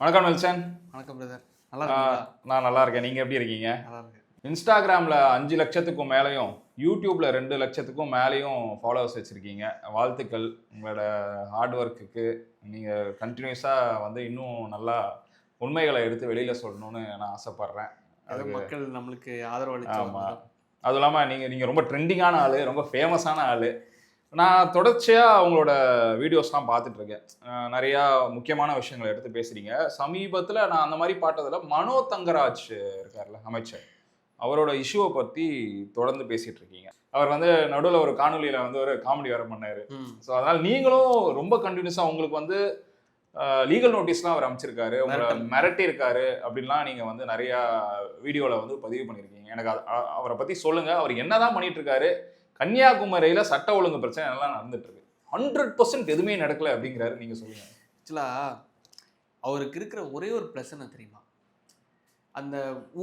வணக்கம் நெல்சன். வணக்கம் பிரதர். நல்லா இருக்கீங்களா? நான் நல்லா இருக்கேன். நீங்க எப்படி இருக்கீங்க? நல்லா இருக்கேன். இன்ஸ்டாகிராம்ல 5 லட்சத்துக்கும் மேலயும், யூடியூப்ல 2 லட்சத்துக்கும் மேலயும் ஃபாலோவர்ஸ் வச்சிருக்கீங்க. வாழ்த்துக்கள். உங்களோட ஹார்ட் ஒர்க்குக்கு நீங்க கன்டினியூஸா இன்னும் நல்லா உண்மைகளை எடுத்து வெளியில சொல்லணும்னு நான் ஆசைப்படுறேன். அது மக்கள் நம்மளுக்கு ஆதரவு ஆமா. அளிச்ச. அதுவும் இல்லாம நீங்க ரொம்ப ட்ரெண்டிங்கான ஆளு, ரொம்ப ஃபேமஸான ஆளு. நான் தொடர்ச்சியா உங்களோட வீடியோஸ்லாம் பார்த்துட்டு இருக்கேன். நிறையா முக்கியமான விஷயங்கள எடுத்து பேசுறீங்க. சமீபத்தில நான் அந்த மாரி பார்த்ததில மனோ தங்கராஜ் இருக்கார்ல அமைச்சர். அவரோட இஷ்யூவ பத்தி தொடர்ந்து பேசிட்டு இருக்கீங்க. அவர் நடுவுல ஒரு காணொளியில ஒரு காமெடி வேற பண்ணாரு. ஸோ அதனால நீங்களும் ரொம்ப கன்டினியூஸா உங்களுக்கு லீகல் நோட்டீஸ்லாம் அவர் அமைச்சிருக்காரு. உங்கள மிரட்டியிருக்காரு அப்படின்லாம் நீங்க நிறையா வீடியோல பதிவு பண்ணியிருக்கீங்க. எனக்கு அவர பத்தி சொல்லுங்க. அவர் என்னதான் பண்ணிட்டு இருக்காரு? கன்னியாகுமரியில சட்ட ஒழுங்கு பிரச்சனை எல்லாம் நடந்துட்டு இருக்கு. 100% எதுவுமே நடக்கல அப்படிங்கிறாரு. நீங்க சொல்லுங்க. ஆக்சுவலா அவருக்கு இருக்கிற ஒரே ஒரு பிளஸ் என்ன தெரியுமா? அந்த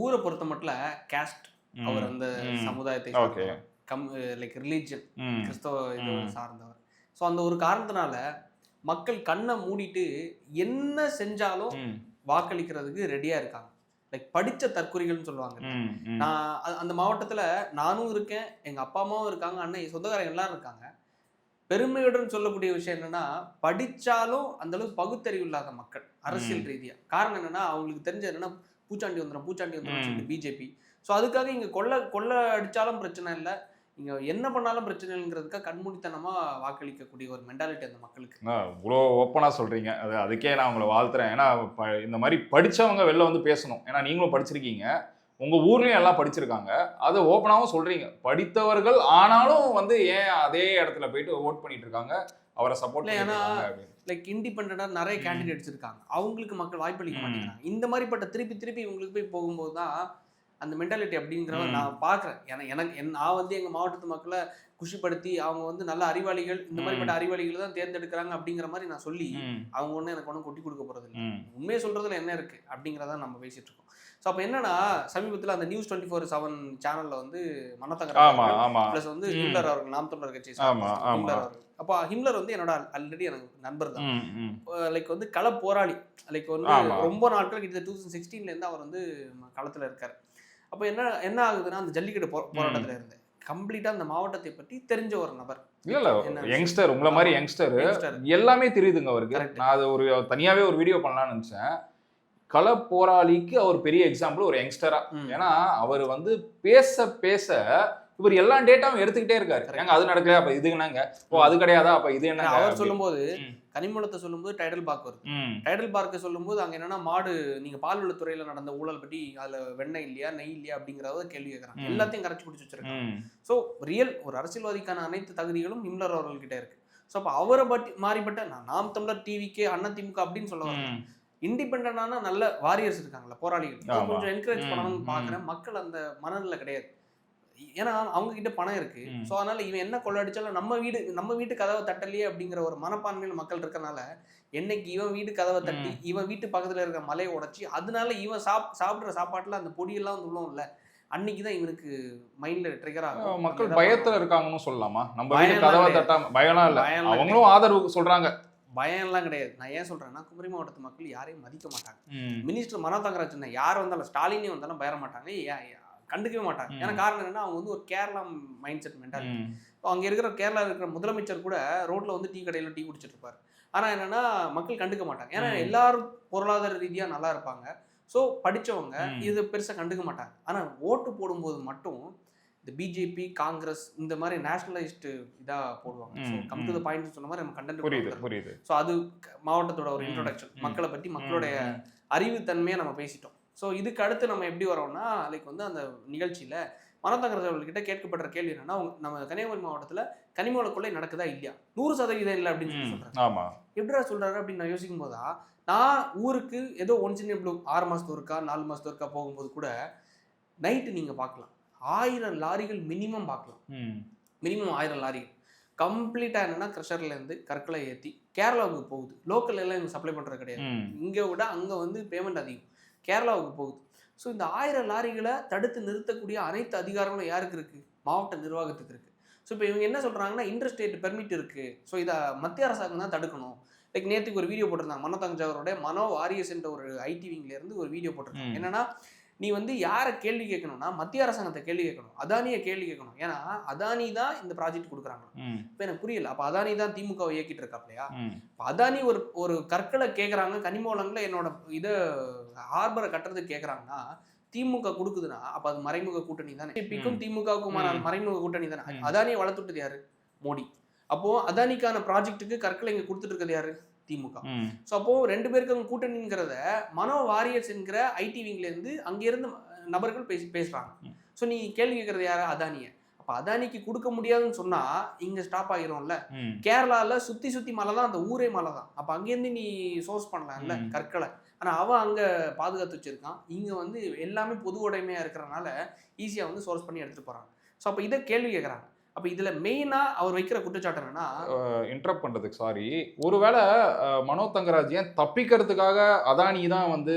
ஊரை பொறுத்த மட்டும் காஸ்ட், அவர் அந்த சமுதாயத்தை லைக் ரிலீஜன், கிறிஸ்தவ இது சார்ந்தவர். ஸோ அந்த ஒரு காரணத்தினால மக்கள் கண்ணை மூடிட்டு என்ன செஞ்சாலும் வாக்களிக்கிறதுக்கு ரெடியா இருக்காங்க. லைக் படித்த தற்கொலைகள்னு சொல்லுவாங்க. நான் அந்த மாவட்டத்தில் நானும் இருக்கேன், எங்கள் அப்பா அம்மாவும் இருக்காங்க, அண்ணன் சொந்தக்காரங்க எல்லாரும் இருக்காங்க. பெருமையுடன் சொல்லக்கூடிய விஷயம் என்னன்னா, படித்தாலும் அந்த அளவுக்கு பகுத்தறிவு இல்லாத மக்கள் அரசியல் ரீதியாக. காரணம் என்னன்னா, அவங்களுக்கு தெரிஞ்ச என்னன்னா பூச்சாண்டி வந்துடும் சொல்லிட்டு பிஜேபி. ஸோ அதுக்காக இங்கே கொள்ள அடித்தாலும் பிரச்சனை இல்லை, இங்கே என்ன பண்ணாலும் பிரச்சனை இல்லைங்கிறதுக்காக கண்மூடித்தனமாக வாக்களிக்கக்கூடிய ஒரு மென்டாலிட்டி அந்த மக்களுக்கு. இவ்வளோ ஓப்பனாக சொல்கிறீங்க. அதுக்கே நான் உங்களை வாழ்த்துறேன். ஏன்னா இந்த மாதிரி படித்தவங்க வெளில பேசணும். ஏன்னா நீங்களும் படிச்சிருக்கீங்க, உங்கள் ஊர்லேயும் எல்லாம் படிச்சிருக்காங்க. அதை ஓப்பனாகவும் சொல்கிறீங்க. படித்தவர்கள் ஆனாலும் ஏன் அதே இடத்துல போயிட்டு ஓட் பண்ணிட்டு இருக்காங்க, அவரை சப்போர்ட் பண்ணி. லைக் இண்டிபெண்டாக நிறைய கேண்டிடேட்ஸ் இருக்காங்க, அவங்களுக்கு மக்கள் வாய்ப்பளிக்க மாட்டேங்கிறாங்க. இந்த மாதிரிப்பட்ட திருப்பி இவங்களுக்கு போய் போகும்போது தான் அந்த மென்டாலிட்டி அப்படிங்கிறத நான் பார்க்குறேன். எனக்கு நான் எங்கள் மாவட்டத்து மக்களை குஷிப்படுத்தி அவங்க நல்ல அறிவாளிகள், இந்த மாதிரிப்பட்ட அறிவாளிகள் தான் தேர்ந்தெடுக்கிறாங்க அப்படிங்கிற மாதிரி நான் சொல்லி அவங்க எனக்கு ஒன்றும் கொட்டி கொடுக்க போகிறது இல்லை. உண்மையை சொல்கிறதுல என்ன இருக்குது அப்படிங்கிறத நம்ம பேசிகிட்டு இருக்கோம். ஸோ அப்போ என்னன்னா, சமீபத்தில் அந்த நியூஸ் 24/7 சேனலில் மனோதங்கராஜ் ப்ளஸ் ஹிம்லர் அவர்கள், நாம் தமிழர் கட்சி ஹிம்லர் அவர்கள். அப்போ ஹிம்லர் என்னோட ஆல்ரெடி எனக்கு நண்பர் தான். லைக் கள போராளி. லைக் ரொம்ப நாட்கள் கிட்ட 2016 அவர் களத்தில் இருக்கார். அப்போ என்ன ஆகுதுன்னா, அந்த ஜல்லிக்கட்டு போராட்டத்தில் இருந்து கம்ப்ளீட்டாக அந்த மாவட்டத்தை பற்றி தெரிஞ்ச ஒரு நபர். இல்ல யங்ஸ்டர், உங்களை மாதிரி யங்ஸ்டர் எல்லாமே தெரியுதுங்க அவருக்கு. நான் அது ஒரு தனியாவே ஒரு வீடியோ பண்ணலாம்னு நினைச்சேன். கள போராளிக்கு அவர் பெரிய எக்ஸாம்பிள் ஒரு யங்ஸ்டரா. ஏன்னா அவர் பேச பேச இவர் எல்லா டேட்டாவும் எடுத்துக்கிட்டே இருக்காரு. ஏங்க அது நடக்கல, அப்ப இது என்னங்க, ஓ அது கிடையாதா, அப்ப இது என்ன. அவர் சொல்லும்போது கனிமூலத்தை சொல்லும்போது டைடல் பார்க் வருது. டைடல் பார்க்க சொல்லும்போது அங்க என்னன்னா, மாடு நீங்க பால்வள துறையில நடந்த ஊழல் பற்றி அதுல வெண்ணெய் இல்லையா நெய் இல்லையா அப்படிங்கறத கேள்வி கேட்கறாங்க. எல்லாத்தையும் கரைச்சி குடிச்சு வச்சிருக்காங்க. ஸோ ரியல் ஒரு அரசியல்வாதிக்கான அனைத்து தகுதிகளும் ஹிம்லர் அவர்கள்கிட்ட இருக்கு. ஸோ அப்ப அவரை பற்றி மாறிப்பட்ட நாம் தமிழர் டிவிக்கு அண்ணா திமுக அப்படின்னு சொல்லுவாங்க. இண்டிபெண்டான நல்ல வாரியர்ஸ் இருக்காங்களா, போராளிகள், கொஞ்சம் என்கரேஜ் பண்ணணும்னு பாக்குறேன். மக்கள் அந்த மனநிலை கிடையாது. ஏன்னா அவங்க கிட்ட பணம் இருக்கு. ஸோ அதனால இவன் என்ன கொள்ளடிச்சாலும் நம்ம வீட்டு கதவை தட்டலையே அப்படிங்கிற ஒரு மனப்பான்மையில் மக்கள் இருக்கனால, என்னைக்கு இவன் வீட்டு கதவை தட்டி இவன் வீட்டு பக்கத்துல இருக்கிற மலையை உடைச்சி அதனால இவன் சாப்பிடுற சாப்பாட்டுல அந்த பொடியெல்லாம் உள்ளவும் இல்லை, அன்னைக்குதான் இவனுக்கு மைண்ட்ல ட்ரிகர் ஆகும். மக்கள் பயத்துல இருக்காங்கன்னு சொல்லலாமா? நம்ம வீட்டு கதவை தட்டாம பயம்லாம் இல்லை, அவங்களும் ஆதரவு சொல்றாங்க. பயம் எல்லாம் கிடையாது. நான் ஏன் சொல்றேன்னா, குமரி மாவட்டத்து மக்கள் யாரையும் மதிக்க மாட்டாங்க. மினிஸ்டர் மனோ தங்கராஜ் யார் வந்தாலும், ஸ்டாலினே வந்தாலும் பயர மாட்டாங்க, கண்டுக்கவே மாட்டாங்க. ஏன்னா காரணம் என்னன்னா, அவங்க ஒரு கேரளா மைண்ட் செட் மென்டாலிட்டி. அங்க இருக்கிற கேரளா இருக்கிற முதலமைச்சர் கூட ரோட்ல டீ கடையில டீ குடிச்சிட்டு இருப்பாரு. ஆனா என்னன்னா, மக்கள் கண்டுக்க மாட்டாங்க. ஏன்னா எல்லாரும் பொருளாதார ரீதியா நல்லா இருப்பாங்க. ஸோ படிச்சவங்க இது பெருசா கண்டுக்க மாட்டாங்க. ஆனா ஓட்டு போடும்போது மட்டும் இந்த பிஜேபி, காங்கிரஸ் இந்த மாதிரி நேஷனலைஸ்டு இதா போடுவாங்க. So come to the point சொன்ன மாதிரி நம்ம கண்டென்ட் புரியுது. ஸோ அது மாவட்டத்தோட ஒரு இன்ட்ரோடக்ஷன், மக்களை பற்றி மக்களுடைய அறிவுத்தன்மையை நம்ம பேசிட்டோம். ஸோ இதுக்கு அடுத்து நம்ம எப்படி வரோம்னா, லைக் அந்த நிகழ்ச்சியில் மனோ தங்கராஜ் அவர்கள்கிட்ட கேட்கப்படுற கேள்வி என்னன்னா, நம்ம கன்னியாகுமரி மாவட்டத்தில் கனிமூல கொள்ளை நடக்குதா இல்லையா, 100% இல்லை அப்படின்னு சொல்லி சொல்றாரு. எப்படிடா சொல்றாரு அப்படின்னு நான் யோசிக்கும் போதா, நான் ஊருக்கு ஏதோ ஒன்ஸ் இன் ப்ளூ 6 மாசத்து ஒருக்கா 4 மாசத்து ஒருக்கா போகும்போது கூட நைட்டு நீங்க பார்க்கலாம் 1000 லாரிகள் மினிமம் பார்க்கலாம். மினிமம் 1000 லாரிகள் கம்ப்ளீட்டாக என்னன்னா க்ரஷர்லேருந்து கற்களை ஏற்றி கேரளாவுக்கு போகுது. லோக்கல் எல்லாம் இவங்க சப்ளை பண்ணுறது கிடையாது. இங்கே விட அங்கே பேமெண்ட் அதிகம், கேரளாவுக்கு போகுது. ஸோ இந்த 1000 லாரிகளை தடுத்து நிறுத்தக்கூடிய அனைத்து அதிகாரங்களும் யாருக்கு இருக்குது? மாவட்ட நிர்வாகத்துக்கு இருக்குது. ஸோ இப்போ இவங்க என்ன சொல்கிறாங்கன்னா, இன்டர்ஸ்டேட் பெர்மிட் இருக்குது, ஸோ இதை மத்திய அரசாங்கம் தான் தடுக்கணும், லைக் நேற்றுக்கு ஒரு வீடியோ போட்டிருந்தாங்க, மனோ தங்கச்சாவரோட மனோ வாரியஸ் என்ற ஒரு ஐடி விங்ல இருந்து ஒரு வீடியோ போட்டிருக்காங்க. என்னன்னா, நீ வந்து யாரை கேள்வி கேட்கணும்னா மத்திய அரசாங்கத்தை கேள்வி கேட்கணும், அதானியை கேள்வி கேட்கணும். ஏன்னா அதானி தான் இந்த ப்ராஜெக்ட் கொடுக்குறாங்க. இப்போ எனக்கு புரியல, அப்போ அதானி தான் திமுகவை இயக்கிட்டு இருக்காப்லையா? இப்போ அதானி ஒரு கற்களை கேட்குறாங்க, கனிம வளங்களை என்னோட இதை ஹார்பரை கட்டுறதுக்கு கேட்குறாங்கன்னா திமுக கொடுக்குதுன்னா அப்போ அது மறைமுக கூட்டணி தானே. பிக்கும் திமுகவுக்குமான மறைமுக கூட்டணி தானே. அதானியை வளர்த்துட்டது யாரு? மோடி. அப்போ அதானிக்கான ப்ராஜெக்ட்டுக்கு கற்களை இங்கே கொடுத்துட்டு இருக்கிறது யாரு? திமுக. ஸோ அப்போ 2 பேருக்கு அங்கே கூட்டணிங்கிறத மனோ வாரியர்ஸ் என்கிற ஐடி விங்ல இருந்து அங்கிருந்து நபர்கள் பேசுறாங்க. ஸோ நீ கேள்வி கேட்கறது யாரு? அதானியை. அப்போ அதானிக்கு கொடுக்க முடியாதுன்னு சொன்னா இங்க ஸ்டாப் ஆகிரும்ல. கேரளால சுத்தி மலை தான், அந்த ஊரே மலை தான். அப்போ அங்கேருந்து நீ சோர்ஸ் பண்ணலாம்ல கற்களை. ஆனால் அவன் அங்கே பாதுகாத்து வச்சிருக்கான். இங்கே வந்து எல்லாமே பொது உடைமையாக இருக்கிறனால ஈஸியாக வந்து சோர்ஸ் பண்ணி எடுத்துகிட்டு போகிறாங்க. ஸோ அப்போ இதை கேள்வி கேட்குறாங்க. அப்போ இதில் மெயினாக அவர் வைக்கிற குற்றச்சாட்டு என்னன்னா, இன்டரப்ட் பண்ணுறதுக்கு சாரி, ஒருவேளை மனோ தங்கராஜ் ஏன் தப்பிக்கிறதுக்காக அதானி தான் வந்து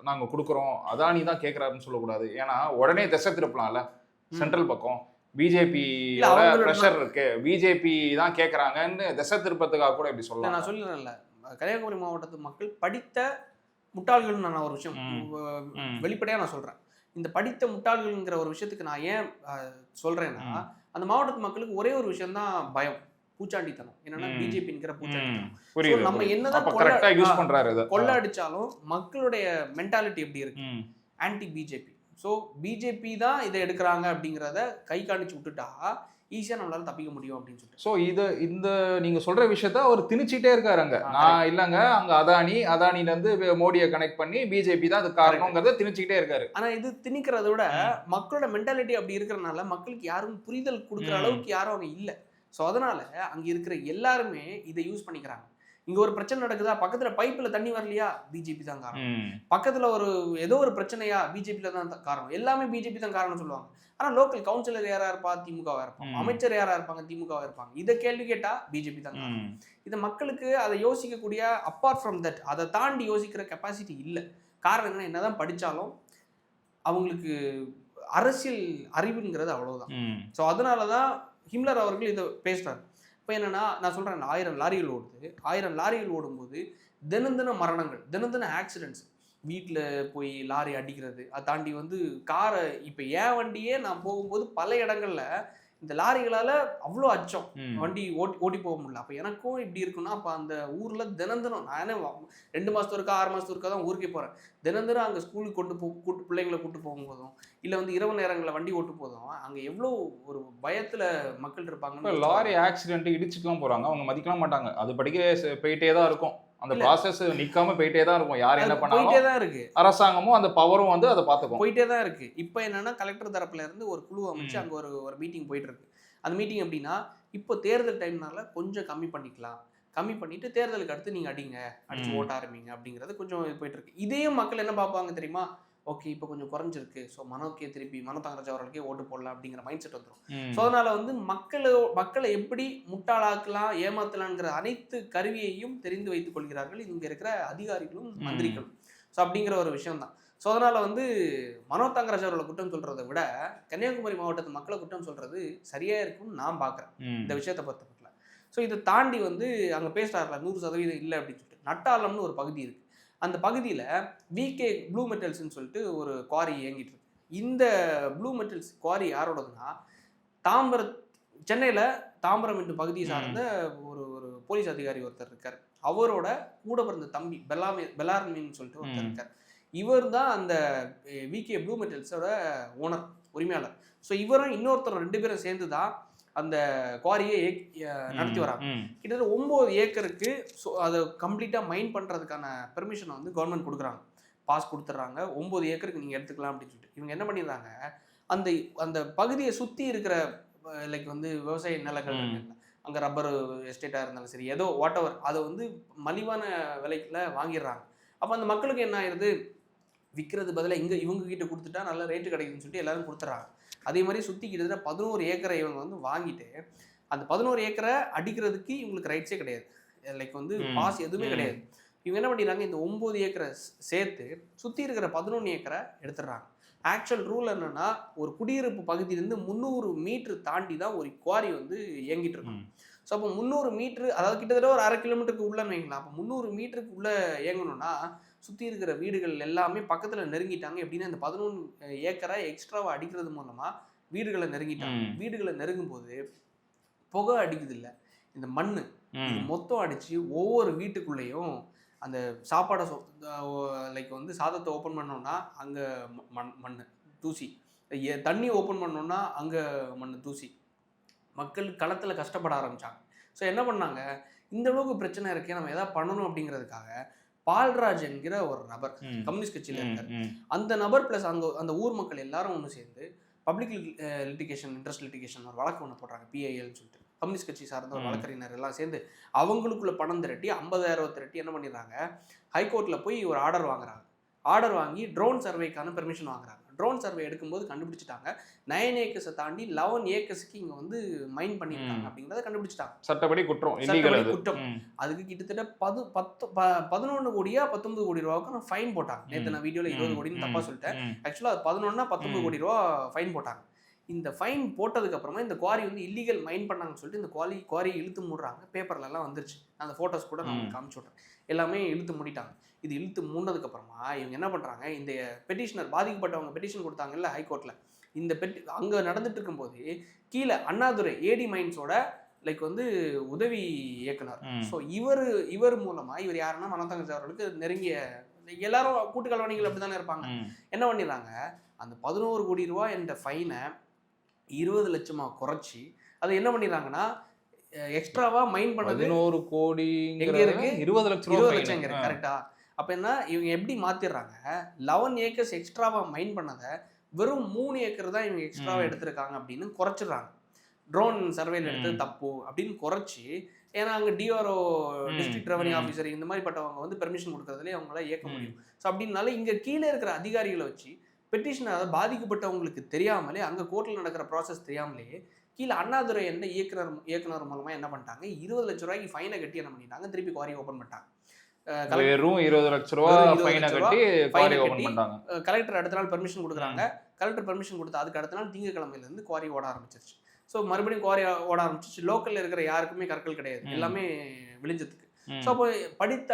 நாங்கள் கொடுக்குறோம், அதானி தான் கேட்குறாருன்னு சொல்லக்கூடாது? ஏன்னா உடனே திசை திருப்பலாம்ல சென்ட்ரல் பக்கம். பிஜேபி ப்ரெஷர் இருக்கு, பிஜேபி தான் கேட்குறாங்கன்னு திசை திருப்பத்துக்காக கூட இப்படி சொல்லலாம். நான் சொல்லிடுறேன்ல, கன்னியாகுமரி மாவட்டத்து மக்கள் படித்த முட்டாள்கள். நான் ஒரு விஷயம் வெளிப்படையாக நான் சொல்கிறேன். இந்த படித்த முட்டாள்கள்ங்கிற ஒரு விஷயத்துக்கு நான் ஏன் சொல்கிறேன்னா, அந்த மாவட்டத்து மக்களுக்கு ஒரே ஒரு விஷயம் தான் பயம், பூச்சாண்டித்தனம். என்னன்னா பிஜேபிங்கிற பூச்சாண்டித்தனம். நம்ம என்னதான் கொள்ள அடிச்சாலும் மக்களுடைய மென்டாலிட்டி எப்படி இருக்கு? Anti BJP. ஸோ பிஜேபி தான் இதை எடுக்கிறாங்க அப்படிங்கிறத கை காணிச்சு விட்டுட்டா ஈஸியாக நம்மளால தப்பிக்க முடியும் அப்படின்னு சொல்லிட்டு. ஸோ இந்த நீங்கள் சொல்கிற விஷயத்த அவர் திணிச்சிட்டே இருக்காரு அங்கே. நான் இல்லைங்க, அங்கே அதானிலேருந்து மோடியை கனெக்ட் பண்ணி பிஜேபி தான் அது காரணங்கிறத திணிச்சிக்கிட்டே இருக்காரு. ஆனால் இது திணிக்கிறத விட மக்களோட மென்டாலிட்டி அப்படி இருக்கிறனால மக்களுக்கு யாரும் புரிதல் கொடுக்குற அளவுக்கு யாரும் அவங்க இல்லை. ஸோ அதனால அங்கே இருக்கிற எல்லாருமே இதை யூஸ் பண்ணிக்கிறாங்க. இங்க ஒரு பிரச்சனை நடக்குதா, பக்கத்துல பைப்ல தண்ணி வரலையா, பிஜேபி தான் காரணம். பக்கத்துல ஏதோ ஒரு பிரச்சனையா, பிஜேபியில தான் காரணம். எல்லாமே பிஜேபி தான் காரணம் சொல்லுவாங்க. ஆனா லோக்கல் கவுன்சிலர் யாரா இருப்பா, திமுகவா இருப்பாங்க. அமைச்சர் யாரா இருப்பாங்க, திமுகவா இருப்பாங்க. இதை கேள்வி கேட்டா பிஜேபி தான் காரணம். இது மக்களுக்கு அதை யோசிக்கக்கூடிய, அப்பார்ட் ஃப்ரம் தட் அதை தாண்டி யோசிக்கிற கெப்பாசிட்டி இல்லை. காரணம் என்னதான் படிச்சாலும் அவங்களுக்கு அரசியல் அறிவுங்கிறது அவ்வளவுதான். ஸோ அதனாலதான் ஹிம்லர் அவர்கள் இதை பேசுறாரு. இப்போ என்னன்னா, நான் சொல்கிறேன், 1000 லாரிகள் ஓடுது. 1000 லாரிகள் ஓடும்போது தினம் மரணங்கள், தினம் ஆக்சிடென்ட்ஸ். வீட்டில் போய் லாரி அடிக்கிறது, அதை தாண்டி வந்து காரை, இப்போ ஏன் வண்டியே நான் போகும்போது பல இடங்கள்ல இந்த லாரிகளால் அவ்வளோ அச்சம், வண்டி ஓட்டி போக முடியல. அப்போ எனக்கும் இப்படி இருக்குன்னா, அப்போ அந்த ஊரில் தினம் நானே 2 மாதத்துக்கு இருக்கா 6 மாதத்துக்கு இருக்கா தான் ஊருக்கே போகிறேன். தினம் அங்கே ஸ்கூலுக்கு கூட்டு பிள்ளைங்களை கூட்டு போகும்போதும், இல்லை வந்து இரவு நேரங்களில் வண்டி ஓட்டு போதும், அங்கே எவ்வளோ ஒரு பயத்தில் மக்கள் இருப்பாங்க. லாரி ஆக்சிடென்ட் இடிச்சுக்கலாம் போகிறாங்க, அவங்க மதிக்கலாம் மாட்டாங்க. அது படிக்க போயிட்டே தான் இருக்கும். அந்த ப்ராசஸ் நிக்காம போயிட்டே தான் இருக்கும். யார் என்ன பண்ணாலும் போயிட்டே தான் இருக்கு. அரசாங்கமும் அந்த பவரும் வந்து அதை பார்த்துக்கும், போயிட்டே தான் இருக்கு. இப்போ என்னன்னா, கலெக்டர் தரப்புல இருந்து ஒரு குழு அமைச்சு அங்க ஒரு மீட்டிங் போயிட்டு இருக்கு. அந்த மீட்டிங் எப்படின்னா, இப்போ தேர்தல் டைம்னால கொஞ்சம் கம்மி பண்ணிக்கலாம், கம்மி பண்ணிட்டு தேர்தலுக்கு அடுத்து நீங்க அடிச்சு ஓட்ட ஆரம்பிங்க அப்படிங்கிறது கொஞ்சம் போயிட்டு இருக்கு. இதையும் மக்கள் என்ன பார்ப்பாங்க தெரியுமா? ஓகே, இப்போ கொஞ்சம் குறைஞ்சிருக்கு, ஸோ மனோக்கே திருப்பி மனோ தங்கராஜ் அவர்களுக்கே ஓட்டு போடலாம் அப்படிங்கிற மைண்ட் செட் வந்துடும். ஸோ அதனால வந்து மக்களை எப்படி முட்டாளாக்கலாம், ஏமாத்தலாங்கிற அனைத்து கருவியையும் தெரிந்து வைத்துக் கொள்கிறார்கள் இங்க இருக்கிற அதிகாரிகளும் மந்திரிகளும். ஸோ அப்படிங்கிற ஒரு விஷயம் தான். ஸோ அதனால வந்து மனோ தங்கராஜ் அவர்களை குற்றம் சொல்றதை விட கன்னியாகுமரி மாவட்டத்து மக்களை குற்றம் சொல்றது சரியா இருக்கும்னு நான் பார்க்குறேன் இந்த விஷயத்தை பொறுத்தப்பட்ட. ஸோ இதை தாண்டி வந்து அங்கே பேசுறாருல 100% இல்லை அப்படின்னு சொல்லிட்டு, நட்டாளம்னு ஒரு பகுதி இருக்கு. அந்த பகுதியில் விகே ப்ளூ மெட்டல்ஸ்ன்னு சொல்லிட்டு ஒரு குவாரி இயங்கிட்டு இருக்கு. இந்த ப்ளூ மெட்டல்ஸ் குவாரி யாரோடதுன்னா, சென்னையில் தாம்பரம் என்ற பகுதியை சார்ந்த ஒரு போலீஸ் அதிகாரி ஒருத்தர் இருக்கார். அவரோட கூட பிறந்த தம்பி பெலார்மின்னு சொல்லிட்டு ஒருத்தர் இருக்கார். இவர் தான் அந்த விகே ப்ளூ மெட்டல்ஸோட ஓனர், உரிமையாளர். ஸோ இவரும் இன்னொருத்தர் 2 பேரும் சேர்ந்து தான் அந்த குவாரியை நடத்தி வராங்க. கிட்டத்தட்ட 9 ஏக்கருக்கு அதை கம்ப்ளீட்டாக மைன் பண்ணுறதுக்கான பெர்மிஷனை வந்து கவர்மெண்ட் கொடுக்குறாங்க, பாஸ் கொடுத்துட்றாங்க. 9 ஏக்கருக்கு நீங்கள் எடுத்துக்கலாம் அப்படின்னு சொல்லிட்டு இவங்க என்ன பண்ணிடுறாங்க, அந்த பகுதியை சுற்றி இருக்கிற லைக் வந்து விவசாய நிலங்கள் இருக்குல்ல, அங்கே ரப்பர் எஸ்டேட்டாக இருந்தாலும் சரி, ஏதோ வாட் எவர், அதை வந்து மலிவான விலைக்குள்ள வாங்கிடுறாங்க. அப்போ அந்த மக்களுக்கு என்ன ஆயிடுது, விற்கிறது பதிலாக இவங்க கிட்ட கொடுத்துட்டா நல்ல ரேட்டு கிடைக்குதுன்னு சொல்லிட்டு எல்லாரும் கொடுத்துட்றாங்க. அதே மாதிரி சுற்றி கிட்டத்தட்ட 11 ஏக்கரை இவங்க வந்து வாங்கிட்டு, அந்த 11 ஏக்கரை அடிக்கிறதுக்கு இவங்களுக்கு ரைட்ஸே கிடையாது, லைக் வந்து பாஸ் எதுவுமே கிடையாது. இவங்க என்ன பண்ணிடுறாங்க, இந்த 9 ஏக்கரை சேர்த்து சுற்றி இருக்கிற 11 ஏக்கரை எடுத்துடுறாங்க. ஆக்சுவல் ரூல் என்னன்னா, ஒரு குடியிருப்பு பகுதியிலேருந்து 300 மீட்டர் தாண்டி தான் ஒரு குவாரி வந்து இயங்கிட்டு இருக்கும். ஸோ அப்போ 300 மீட்ரு, அதாவது கிட்டத்தட்ட ஒரு 1/2 கிலோமீட்டருக்கு உள்ளன்னு வைங்களா. அப்போ 300 மீட்டருக்கு உள்ள இயங்கணும்னா சுற்றி இருக்கிற வீடுகள் எல்லாமே பக்கத்தில் நெருங்கிட்டாங்க. எப்படின்னா இந்த 11 ஏக்கரை எக்ஸ்ட்ராவாக அடிக்கிறது மூலமாக வீடுகளை நெருங்கிட்டாங்க. வீடுகளை நெருங்கும்போது புகை அடிக்குது இல்லை, இந்த மண் இது மொத்தம் அடித்து ஒவ்வொரு வீட்டுக்குள்ளேயும் அந்த சாப்பாடை லைக் வந்து சாதத்தை ஓப்பன் பண்ணோம்னா அங்கே மண் தூசி, தண்ணி ஓப்பன் பண்ணோம்னா அங்கே மண் தூசி. மக்கள் களத்தில் கஷ்டப்பட ஆரம்பித்தாங்க. ஸோ என்ன பண்ணாங்க, இந்த அளவுக்கு பிரச்சனை இருக்கே, நம்ம எதாவது பண்ணணும் அப்படிங்கிறதுக்காக பால்ராஜ் என்கிற ஒரு நபர் கம்யூனிஸ்ட் கட்சியில் இருக்கார். அந்த நபர் ப்ளஸ் அந்த ஊர் மக்கள் எல்லாரும் ஒன்று சேர்ந்து பப்ளிக் லிட்டிகேஷன் இன்ட்ரெஸ்ட் லிட்டிகேஷன் ஒரு வழக்கு ஒன்று போடுறாங்க, பிஐஎல்னு சொல்லிட்டு. கம்யூனிஸ்ட் கட்சி சார்ந்த ஒரு வழக்கறிஞர் எல்லாம் சேர்ந்து அவங்களுக்குள்ள பணம் திரட்டி 50,000 திரட்டி என்ன பண்ணிடுறாங்க, ஹைகோர்ட்டில் போய் ஒரு ஆர்டர் வாங்குறாங்க. ஆர்டர் வாங்கி ட்ரோன் சர்வேக்கான பெர்மிஷன் வாங்குறாங்க. ட்ரோன் சர்வே எடுக்கும்போது கண்டுபிடிச்சிட்டாங்க 9 ஏக்கர்ஸை தாண்டி 11 ஏக்கர்ஸ்க்கு இங்கே வந்து மைன் பண்ணியிருக்காங்க அப்படிங்கிறத கண்டுபிடிச்சிட்டாங்க. சட்டப்படி குற்றம், குற்றம். அதுக்கு கிட்டத்தட்ட 11 கோடியா 19 கோடி ரூபாவுக்கு ஃபைன் போட்டாங்க. நேற்று நான் வீடியோவில் 20 கோடின்னு தப்பா சொல்லிட்டேன். ஆக்சுவலாக அது 11னா 19 கோடி ரூபா ஃபைன் போட்டாங்க. இந்த ஃபைன் போட்டதுக்கு அப்புறமா இந்த குவாரி வந்து இல்லீகல் மைன் பண்ணாங்கன்னு சொல்லிட்டு இந்த குவாரியை இழுத்து மூடுறாங்க. பேப்பர்ல எல்லாம் வந்துருச்சு. அந்த போட்டோஸ் கூட நான் உங்களுக்கு காமிச்சு விட்றேன். எல்லாமே இழுத்து மூடிட்டாங்க. இது இழுத்து மூடினதுக்கு அப்புறமா இவங்க என்ன பண்றாங்க, இந்த பெட்டிஷனர் பாதிக்கப்பட்டவங்க பெட்டிஷன் கொடுத்தாங்கல்ல ஹைகோர்ட்ல, இந்த அங்க நடந்துட்டு இருக்கும்போது கீழே அண்ணாதுரை ஏடி மைன்ஸோட லைக் வந்து உதவி இயக்குனர். ஸோ இவர் மூலமா இவர் யாருன்னா மனோதங்கராஜ் அவர்களுக்கு நெருங்கிய, எல்லாரும் கூட்டு கலவணிகள் அப்படித்தானே இருப்பாங்க. என்ன பண்ணிடுறாங்க, அந்த 11 கோடி ரூபாய் என்ற ஃபைனை 20 லட்சமா குறைச்சி அதை என்ன பண்ணிடுறாங்கன்னா எக்ஸ்ட்ராவா மைன் பண்ணது 11 கோடி எங்க இருக்கு, 20 லட்சம் இங்க இருக்கு. கரெக்டா? அப்ப என்ன இவங்க எப்படி மாத்திடுறாங்க, 11 ஏக்கர்ஸ் எக்ஸ்ட்ராவா மைன் பண்ணதை வெறும் 3 ஏக்கர் தான் இவங்க எக்ஸ்ட்ராவா எடுத்திருக்காங்க அப்படின்னு குறைச்சிடுறாங்க. ட்ரோன் சர்வேல எடுத்தது தப்பு அப்படின்னு குறைச்சி, ஏன்னா அங்கே டிஆர்ஓ டிஸ்ட்ரிக்ட் ரெவன்யூ ஆஃபீஸர் இந்த மாதிரி பட்டவங்க வந்து பெர்மிஷன் கொடுக்கறதுலேயே அவங்களால இயக்க முடியும். ஸோ அப்படின்னால இங்கே கீழே இருக்கிற அதிகாரிகளை வச்சு பெட்டிஷனர், அதை பாதிக்கப்பட்டவங்களுக்கு தெரியாமலே, அங்கே கோர்ட்டில் நடக்கிற ப்ராசஸ் தெரியாமலே கீழே அண்ணாதுரை என்ற இயக்குனர் மூலமாக என்ன பண்ணிட்டாங்க, 20 லட்ச ரூபாய்க்கு ஃபைனை கட்டி என்ன பண்ணிட்டாங்க, திருப்பி குவாரி ஓப்பன் பண்ணிட்டாங்க. வெறும் 20 லட்ச ரூபா ஃபைனை கட்டி குவாரி ஓபன் பண்ணிட்டாங்க. கலெக்டர் அடுத்த நாள் பெர்மிஷன் கொடுக்குறாங்க. கலெக்டர் பெர்மிஷன் கொடுத்து அதுக்கு அடுத்த நாள் திங்கக்கிழமையிலேருந்து குவாரி ஓட ஆரம்பிச்சிருச்சு. ஸோ மறுபடியும் குவாரி ஓட ஆரம்பிச்சிச்சு. லோக்கலில் இருக்கிற யாருக்குமே கற்கள் கிடையாது, எல்லாமே விழிஞ்சதுக்கு. ஸோ அப்போ படித்த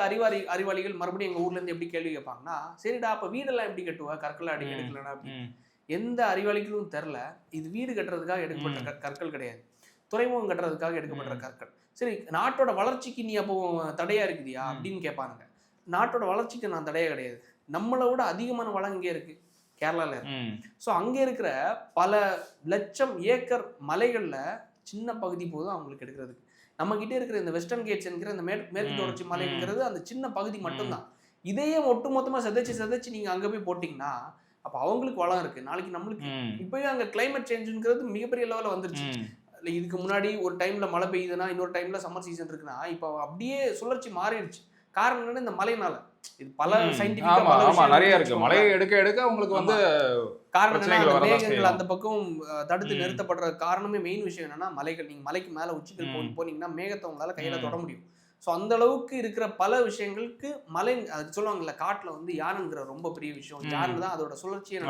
அறிவாளிகள் மறுபடியும் எங்கள் ஊர்லேருந்து எப்படி கேள்வி கேட்பாங்கன்னா, சரிடா அப்போ வீடெல்லாம் எப்படி கட்டுவா, கற்கள் அடி எடுக்கலன்னா அப்படின்னு. எந்த அறிவாளிகளும் தெரில, இது வீடு கட்டுறதுக்காக எடுக்கப்பட்ட கற்கள் கிடையாது, துறைமுகம் கட்டுறதுக்காக எடுக்கப்பட்ட கற்கள். சரி, நாட்டோட வளர்ச்சிக்கு நீ அப்போ தடையா இருக்குதியா அப்படின்னு கேட்பானுங்க. நாட்டோட வளர்ச்சிக்கு நான் தடையா கிடையாது, நம்மளை விட அதிகமான வளம் இங்கே இருக்கு, கேரளால இருக்கு. ஸோ அங்கே இருக்கிற பல லட்சம் ஏக்கர் மலைகளில் சின்ன பகுதி போதும் அவங்களுக்கு எடுக்கிறதுக்கு. நம்ம கிட்டே இருக்கிற இந்த வெஸ்டர்ன் கேட்ஸ் என்கிற இந்த மேற்கு தொடர்ச்சி மலைங்கிறது அந்த சின்ன பகுதி மட்டும்தான். இதையே ஒட்டுமொத்தமாக செதைச்சு நீங்கள் அங்கே போய் போட்டிங்கன்னா அப்போ அவங்களுக்கு வளம் இருக்கு, நாளைக்கு நம்மளுக்கு. இப்போயும் அங்கே கிளைமேட் சேஞ்சுங்கிறது மிகப்பெரிய லெவலில் வந்துருச்சு. இதுக்கு முன்னாடி ஒரு டைம்ல மழை பெய்யுதுன்னா இன்னொரு டைம்ல சம்மர் சீசன் இருக்குன்னா இப்போ அப்படியே சுழற்சி மாறிடுச்சு. காரணம் என்னன்னா இந்த மலைனால. இது பல சயின்டிஃபிக்கா நிறைய இருக்கு. மழை எடுக்க உங்களுக்கு வந்து காரணம் என்ன, மேகங்கள் அந்த பக்கம் தடுத்து நிறுத்தப்படுற காரணமே மெயின் விஷயம் என்னன்னா மலைகள். நீங்க மலைக்கு மேல உச்சிகள் போனீங்கன்னா மேகத்தை உங்களால கையில தொட முடியும். ஸோ அந்த அளவுக்கு இருக்கிற பல விஷயங்களுக்கு மலை, அது சொல்லுவாங்கல்ல காட்டுல வந்து யானைங்கிற ரொம்ப பெரிய விஷயம், யானை தான் அதோட சுழற்சியை.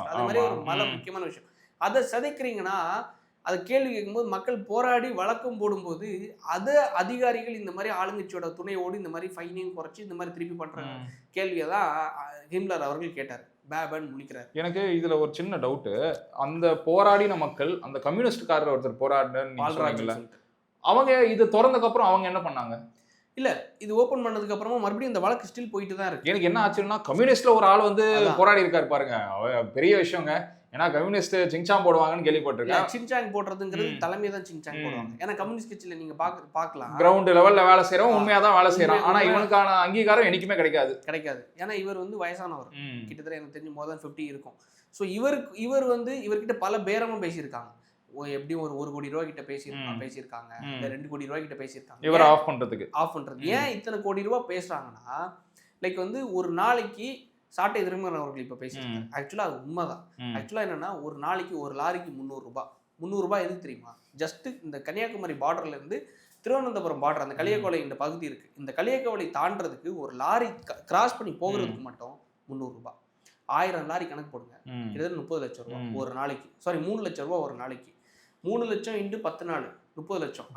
அது மாதிரி ஒரு மலை முக்கியமான விஷயம். அதை சிதைக்கிறீங்கன்னா அதை கேள்வி கேட்கும்போது மக்கள் போராடி வழக்கம் போடும்போது அதை அதிகாரிகள் இந்த மாதிரி ஆளுங்கட்சியோட துணையோடு இந்த மாதிரி ஃபைனையும் குறைச்சி இந்த மாதிரி திருப்பி பண்ற கேள்வியை தான் ஹிம்லர் அவர்கள் கேட்டார். பேபன் முழிக்கிறார். எனக்கு இதுல ஒரு சின்ன டவுட்டு, அந்த போராடின மக்கள், அந்த கம்யூனிஸ்ட்காரர் ஒருத்தர் போராடின, அவங்க இது திறந்ததுக்கு அப்புறம் அவங்க என்ன பண்ணாங்க? இல்ல, இது ஓபன் பண்ணதுக்கு அப்புறமா மறுபடியும் இந்த வழக்கு ஸ்டில் போயிட்டு தான் இருக்கு. எனக்கு என்ன ஆச்சுன்னா, கம்யூனிஸ்ட்ல ஒரு ஆள் வந்து போராடி இருக்காரு பாருங்க, பெரிய விஷயங்க. ஏன்னா கம்யூனிஸ்ட் சிங்சாங் போடுவாங்கன்னு கேள்விப்பட்டிருக்கேன். சிங்சாங் போடுறதுங்கிறது தலைமை தான் சிங்சாங் போடுவாங்க. ஏன்னா கம்யூனிஸ்ட் கட்சியில நீங்க பார்க்கலாம், கிரவுண்ட் லெவல்ல வேலை செய்யறோம், உண்மையா தான் வேலை செய்யறான். ஆனா இவனுக்கான அங்கீகாரம் என்னைக்குமே கிடைக்காது. ஏன்னா இவர் வந்து வயசானவர், கிட்டத்தட்ட எனக்கு தெரிஞ்சு more than 50 இருக்கும். ஸோ இவர் வந்து இவர்கிட்ட பல பேரமும் பேசியிருக்காங்க. எப்படியும் ஒரு 1 கோடி ரூபாய் கிட்ட பேசியிருக்காங்க, இல்ல 2 கோடி ரூபாய் கிட்ட பேசியிருக்காங்க. இவர் ஆஃப் பண்றது. ஏன் இத்தனை கோடி ரூபாய் பேசுறாங்கன்னா, லைக் வந்து ஒரு நாளைக்கு சாட்டை திருமணம் அவர்கள் இப்ப பேசியிருக்காங்க. ஆக்சுவலா அது உண்மைதான். ஆக்சுவலா என்னன்னா, ஒரு நாளைக்கு ஒரு லாரிக்கு 300 ரூபாய். 300 ரூபாய் எதுக்கு தெரியுமா? ஜஸ்ட் இந்த கன்னியாகுமரி பார்டர்ல இருந்து திருவனந்தபுரம் பார்டர், அந்த களியக்கோளை இந்த பகுதி இருக்கு, இந்த களியக்கோளை தாண்டறதுக்கு ஒரு லாரி கிராஸ் பண்ணி போகிறதுக்கு மட்டும் 300 ரூபாய். 1000 லாரி கணக்கு போடுங்க, கிட்டத்தட்ட 30 லட்சம் ரூபாய் ஒரு நாளைக்கு. சாரி 3 லட்சம் ரூபாய் ஒரு நாளைக்கு. 3 லட்சம் இன்ட்டு 10 நாள் 30 லட்சம்,